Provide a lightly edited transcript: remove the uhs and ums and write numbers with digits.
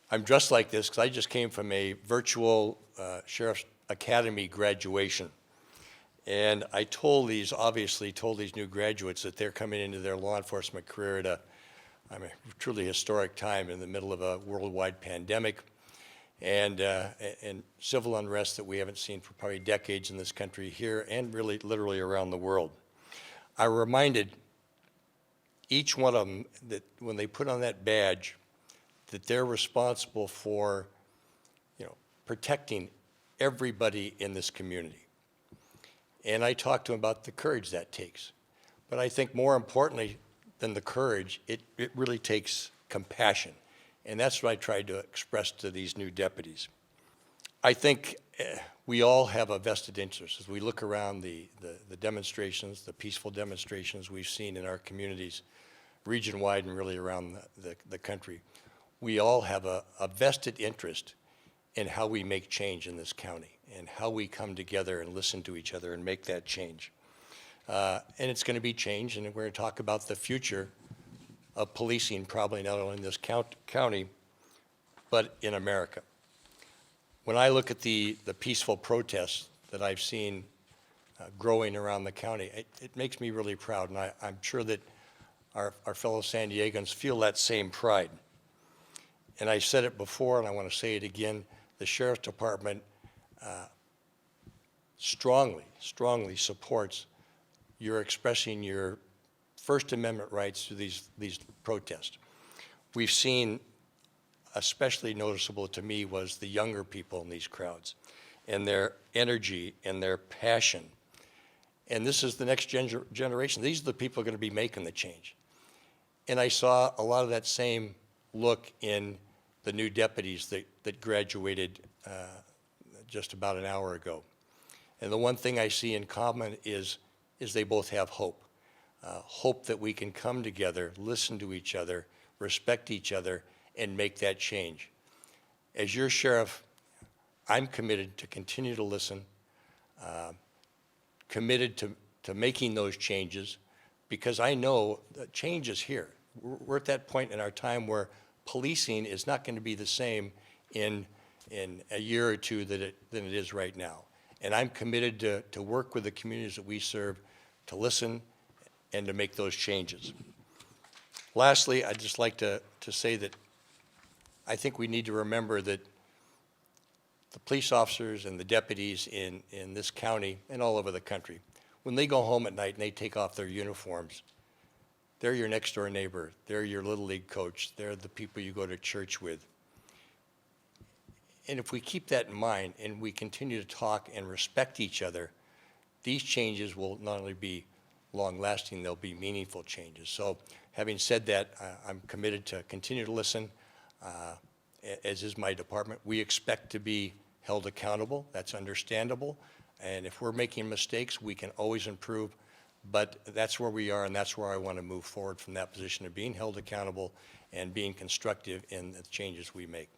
I'm dressed like this because I just came from a virtual Sheriff's Academy graduation. And I obviously told these new graduates that they're coming into their law enforcement career at a truly historic time in the middle of a worldwide pandemic and civil unrest that we haven't seen for probably decades in this country here and really literally around the world. I reminded each one of them that when they put on that badge, that they're responsible for, protecting everybody in this community. And I talked to them about the courage that takes. But I think more importantly than the courage, it really takes compassion. And that's what I tried to express to these new deputies. I think we all have a vested interest as we look around the demonstrations, the peaceful demonstrations we've seen in our communities, region-wide and really around the country. We all have a vested interest in how we make change in this county and how we come together and listen to each other and make that change. And it's going to be change, and we're going to talk about the future of policing, probably not only in this county, but in America. When I look at the peaceful protests that I've seen growing around the county, it makes me really proud, and I'm sure that our fellow San Diegans feel that same pride. And I said it before, and I want to say it again, the Sheriff's Department strongly supports your expressing your First Amendment rights through these protests. We've seen, especially noticeable to me, was the younger people in these crowds and their energy and their passion. And this is the next generation. These are the people who are going to be making the change. And I saw a lot of that same look in the new deputies that graduated just about an hour ago. And the one thing I see in common is they both have hope. Hope that we can come together, listen to each other, respect each other, and make that change. As your sheriff, I'm committed to continue to listen, committed to making those changes, because I know that change is here. We're at that point in our time where policing is not going to be the same in a year or two than it is right now. And I'm committed to work with the communities that we serve, to listen and to make those changes. Lastly, I'd just like to say that I think we need to remember that the police officers and the deputies in this county and all over the country, when they go home at night and they take off their uniforms, they're your next door neighbor. They're your Little League coach. They're the people you go to church with. And if we keep that in mind and we continue to talk and respect each other, these changes will not only be long-lasting, they'll be meaningful changes. So having said that, I'm committed to continue to listen, as is my department. We expect to be held accountable. That's understandable. And if we're making mistakes, we can always improve. But that's where we are, and that's where I want to move forward from that position of being held accountable and being constructive in the changes we make.